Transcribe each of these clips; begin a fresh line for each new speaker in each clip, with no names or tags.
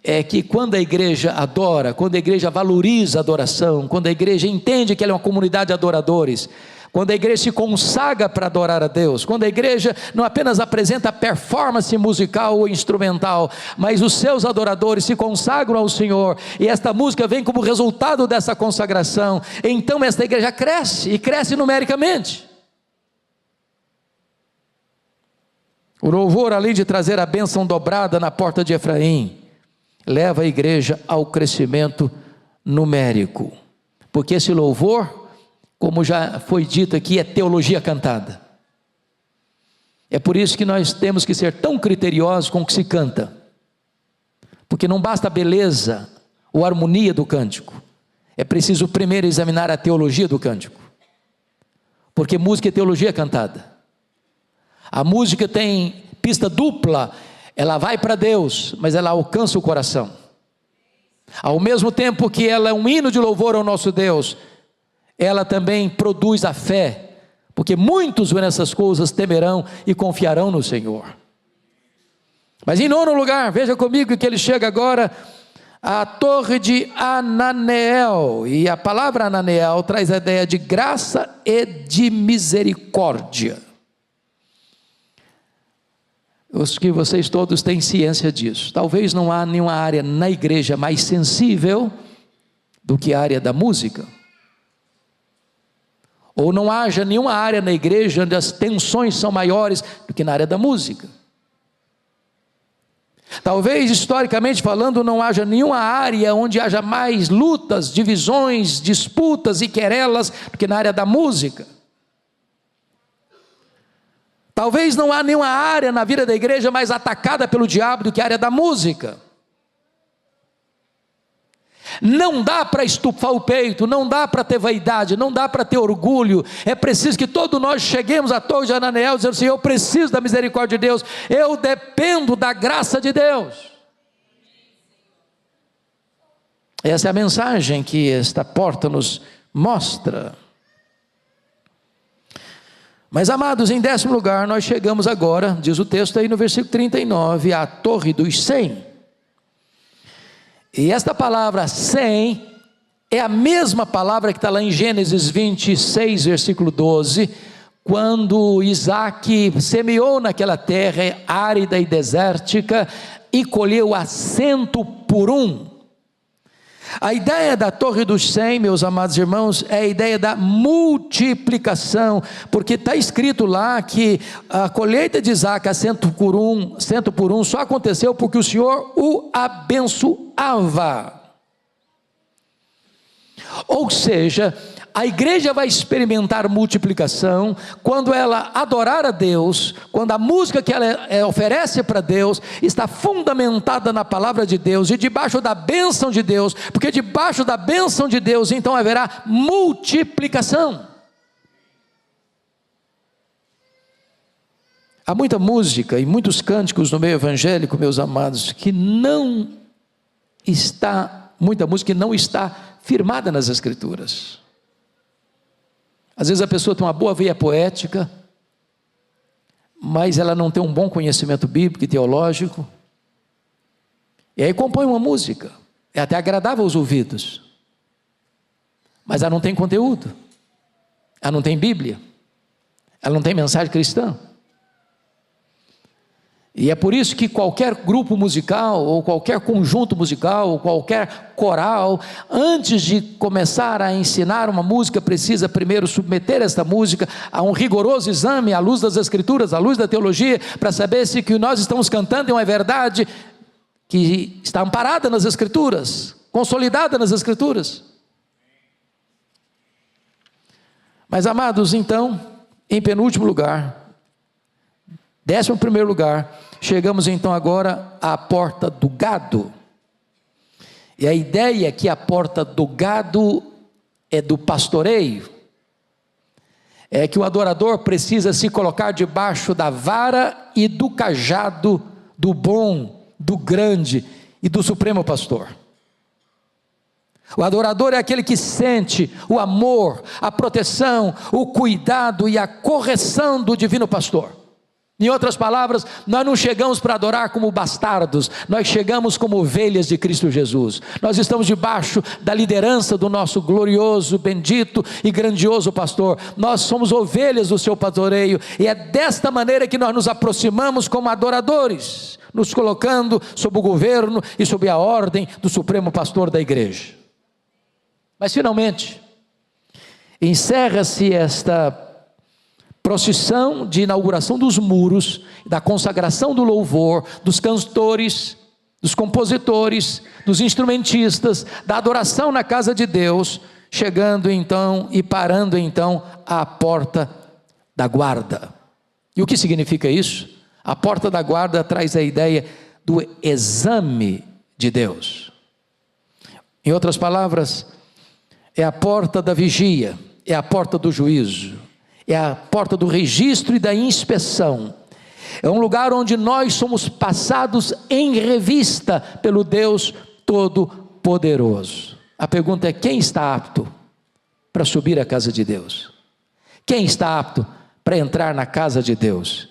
é que quando a igreja adora, quando a igreja valoriza a adoração, quando a igreja entende que ela é uma comunidade de adoradores, quando a igreja se consagra para adorar a Deus, quando a igreja não apenas apresenta performance musical ou instrumental, mas os seus adoradores se consagram ao Senhor, e esta música vem como resultado dessa consagração, então esta igreja cresce, e cresce numericamente. O louvor, além de trazer a bênção dobrada na porta de Efraim, leva a igreja ao crescimento numérico, porque esse louvor, como já foi dito aqui, é teologia cantada. É por isso que nós temos que ser tão criteriosos com o que se canta, porque não basta a beleza ou a harmonia do cântico, é preciso primeiro examinar a teologia do cântico, porque música é teologia cantada. A música tem pista dupla, ela vai para Deus, mas ela alcança o coração. Ao mesmo tempo que ela é um hino de louvor ao nosso Deus, ela também produz a fé, porque muitos vendo essas coisas temerão e confiarão no Senhor. Mas em nono lugar, veja comigo que ele chega agora à torre de Ananeel, e a palavra Ananeel traz a ideia de graça e de misericórdia. Os que vocês todos têm ciência disso. Talvez não há nenhuma área na igreja mais sensível do que a área da música. Ou não haja nenhuma área na igreja onde as tensões são maiores do que na área da música. Talvez, historicamente falando, não haja nenhuma área onde haja mais lutas, divisões, disputas e querelas do que na área da música. Talvez não há nenhuma área na vida da igreja mais atacada pelo diabo do que a área da música. Não dá para estufar o peito, não dá para ter vaidade, não dá para ter orgulho. É preciso que todos nós cheguemos à torre de Ananeel dizendo assim: eu preciso da misericórdia de Deus, eu dependo da graça de Deus. Essa é a mensagem que esta porta nos mostra. Mas amados, em 10º lugar, nós chegamos agora, diz o texto aí no versículo 39, à torre dos 100. E esta palavra 100 é a mesma palavra que está lá em Gênesis 26, versículo 12, quando Isaac semeou naquela terra árida e desértica e colheu a 100 por 1. A ideia da torre dos 100, meus amados irmãos, é a ideia da multiplicação, porque está escrito lá que a colheita de Isaac a 100 por 1 só aconteceu porque o Senhor o abençoava. Ou seja, a igreja vai experimentar multiplicação quando ela adorar a Deus, quando a música que ela oferece para Deus está fundamentada na palavra de Deus e debaixo da bênção de Deus, porque debaixo da bênção de Deus então haverá multiplicação. Há muita música e muitos cânticos no meio evangélico, meus amados, que não está, muita música que não está firmada nas Escrituras. Às vezes a pessoa tem uma boa veia poética, mas ela não tem um bom conhecimento bíblico e teológico, e aí compõe uma música, é até agradável aos ouvidos, mas ela não tem conteúdo, ela não tem Bíblia, ela não tem mensagem cristã. E é por isso que qualquer grupo musical, ou qualquer conjunto musical, ou qualquer coral, antes de começar a ensinar uma música, precisa primeiro submeter esta música a um rigoroso exame, à luz das Escrituras, à luz da teologia, para saber se o que nós estamos cantando é uma verdade que está amparada nas Escrituras, consolidada nas Escrituras. Mas amados, então, em penúltimo lugar, 11º lugar, chegamos então agora à porta do gado. E a ideia é que a porta do gado é do pastoreio, é que o adorador precisa se colocar debaixo da vara e do cajado do bom, do grande e do supremo pastor. O adorador é aquele que sente o amor, a proteção, o cuidado e a correção do divino pastor. Em outras palavras, nós não chegamos para adorar como bastardos, nós chegamos como ovelhas de Cristo Jesus. Nós estamos debaixo da liderança do nosso glorioso, bendito e grandioso pastor. Nós somos ovelhas do seu pastoreio, e é desta maneira que nós nos aproximamos como adoradores, nos colocando sob o governo e sob a ordem do supremo pastor da igreja. Mas finalmente, encerra-se esta procissão de inauguração dos muros, da consagração do louvor, dos cantores, dos compositores, dos instrumentistas, da adoração na casa de Deus, chegando então e parando então à porta da guarda. E o que significa isso? A porta da guarda traz a ideia do exame de Deus. Em outras palavras, é a porta da vigia, é a porta do juízo, é a porta do registro e da inspeção. É um lugar onde nós somos passados em revista pelo Deus Todo-Poderoso. A pergunta é: quem está apto para subir à casa de Deus? Quem está apto para entrar na casa de Deus?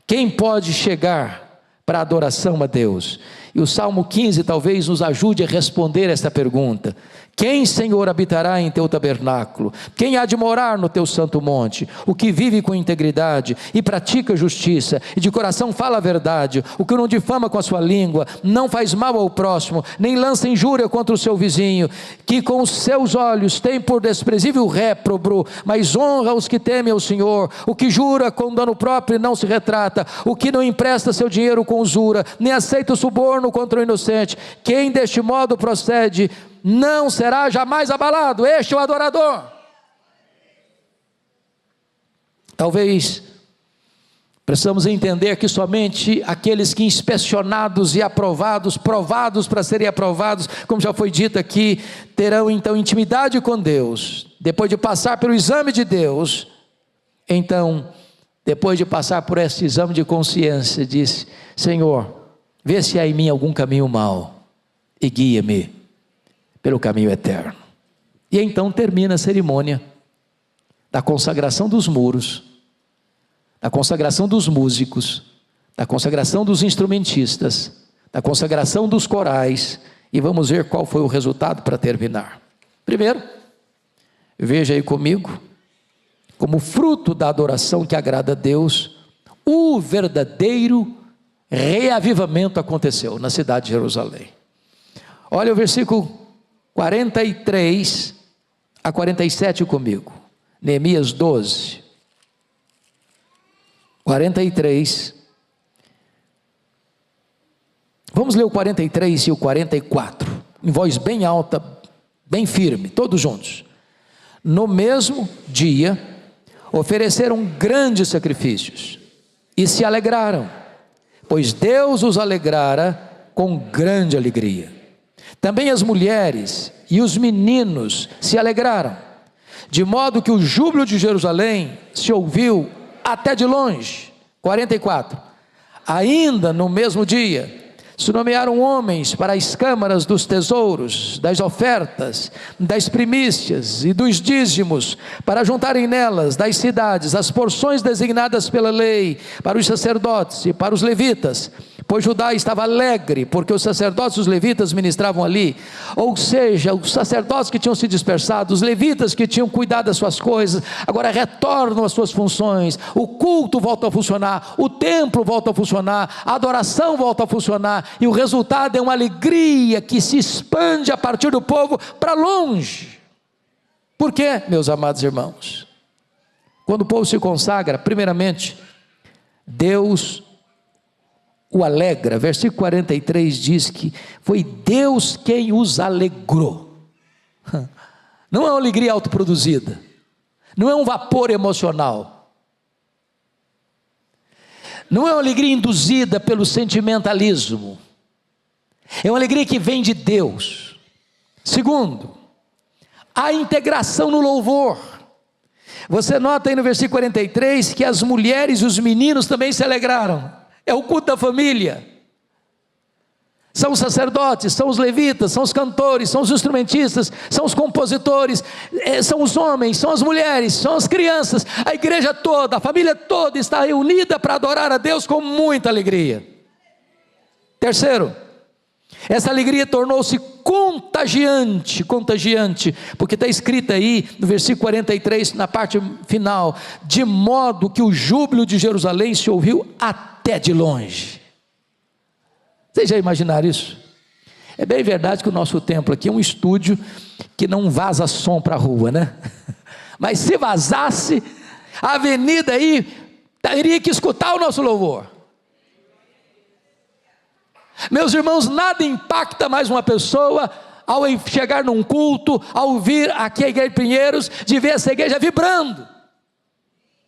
Quem pode chegar para a adoração a Deus? E o Salmo 15 talvez nos ajude a responder esta pergunta: quem, Senhor, habitará em teu tabernáculo? Quem há de morar no teu santo monte? O que vive com integridade e pratica justiça, e de coração fala a verdade, o que não difama com a sua língua, não faz mal ao próximo, nem lança injúria contra o seu vizinho, que com os seus olhos tem por desprezível o réprobo, mas honra os que temem ao Senhor, o que jura com dano próprio e não se retrata, o que não empresta seu dinheiro com usura, nem aceita o suborno contra o inocente. Quem deste modo procede não será jamais abalado. Este é o adorador. Talvez precisamos entender que somente aqueles que inspecionados e aprovados, provados para serem aprovados, como já foi dito aqui, terão então intimidade com Deus, depois de passar pelo exame de Deus. Então, depois de passar por esse exame de consciência, diz: Senhor, vê se há em mim algum caminho mau e guia-me pelo caminho eterno. E então termina a cerimônia da consagração dos muros, da consagração dos músicos, da consagração dos instrumentistas, da consagração dos corais, e vamos ver qual foi o resultado para terminar. Primeiro, veja aí comigo, como fruto da adoração que agrada a Deus, o verdadeiro reavivamento aconteceu na cidade de Jerusalém. Olha o versículo 43 a 47 comigo, Neemias 12, 43, vamos ler o 43 e o 44, em voz bem alta, bem firme, todos juntos. No mesmo dia, ofereceram grandes sacrifícios, e se alegraram, pois Deus os alegrara com grande alegria. Também as mulheres e os meninos se alegraram, de modo que o júbilo de Jerusalém se ouviu até de longe. 44, ainda no mesmo dia, se nomearam homens para as câmaras dos tesouros, das ofertas, das primícias e dos dízimos, para juntarem nelas das cidades as porções designadas pela lei, para os sacerdotes e para os levitas, pois Judá estava alegre, porque os sacerdotes e os levitas ministravam ali. Ou seja, os sacerdotes que tinham se dispersado, os levitas que tinham cuidado das suas coisas, agora retornam às suas funções, o culto volta a funcionar, o templo volta a funcionar, a adoração volta a funcionar, e o resultado é uma alegria que se expande a partir do povo para longe. Por quê, meus amados irmãos? Quando o povo se consagra, primeiramente, Deus o alegra. Versículo 43 diz que foi Deus quem os alegrou. Não é uma alegria autoproduzida, não é um vapor emocional, não é uma alegria induzida pelo sentimentalismo, é uma alegria que vem de Deus. Segundo, a integração no louvor. Você nota aí no versículo 43 que as mulheres e os meninos também se alegraram. É o culto da família. São os sacerdotes, são os levitas, são os cantores, são os instrumentistas, são os compositores, são os homens, são as mulheres, são as crianças, a igreja toda, a família toda está reunida para adorar a Deus com muita alegria. Terceiro, essa alegria tornou-se contagiante, porque está escrito aí no versículo 43, na parte final, de modo que o júbilo de Jerusalém se ouviu até de longe. Vocês já imaginaram isso? É bem verdade que o nosso templo aqui é um estúdio que não vaza som para a rua, né? Mas se vazasse, a avenida aí teria que escutar o nosso louvor. Meus irmãos, nada impacta mais uma pessoa ao chegar num culto, ao vir aqui a igreja de Pinheiros, de ver essa igreja vibrando,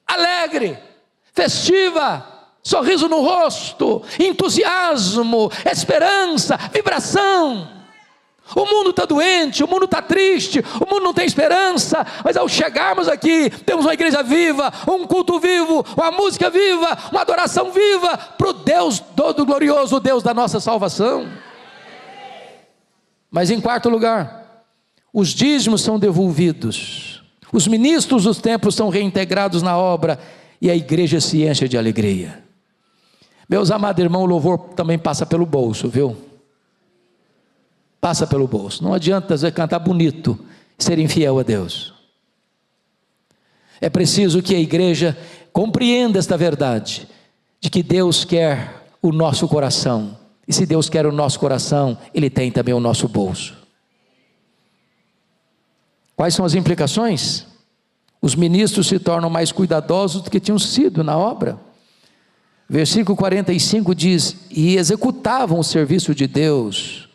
alegre, festiva, sorriso no rosto, entusiasmo, esperança, vibração. O mundo está doente, o mundo está triste, o mundo não tem esperança, mas ao chegarmos aqui, temos uma igreja viva, um culto vivo, uma música viva, uma adoração viva, para o Deus todo glorioso, o Deus da nossa salvação. Mas em quarto lugar, os dízimos são devolvidos, os ministros dos templos são reintegrados na obra, e a igreja se enche de alegria. Meus amados irmãos, o louvor também passa pelo bolso, viu? Passa pelo bolso. Não adianta às vezes cantar bonito e ser infiel a Deus. É preciso que a igreja compreenda esta verdade, de que Deus quer o nosso coração, e se Deus quer o nosso coração, Ele tem também o nosso bolso. Quais são as implicações? Os ministros se tornam mais cuidadosos do que tinham sido na obra. Versículo 45 diz: e executavam o serviço de Deus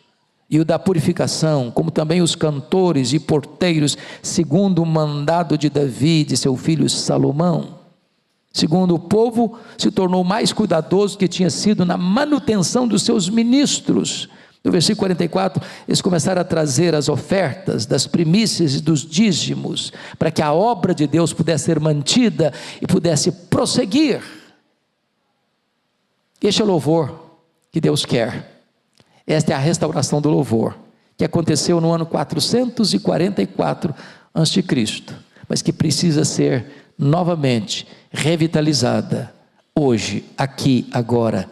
e o da purificação, como também os cantores e porteiros, segundo o mandado de Davi e de seu filho Salomão. Segundo, o povo se tornou mais cuidadoso do que tinha sido na manutenção dos seus ministros. No versículo 44, eles começaram a trazer as ofertas das primícias e dos dízimos, para que a obra de Deus pudesse ser mantida e pudesse prosseguir. Este é o louvor que Deus quer. Esta é a restauração do louvor, que aconteceu no ano 444 a.C., mas que precisa ser novamente revitalizada, hoje, aqui, agora,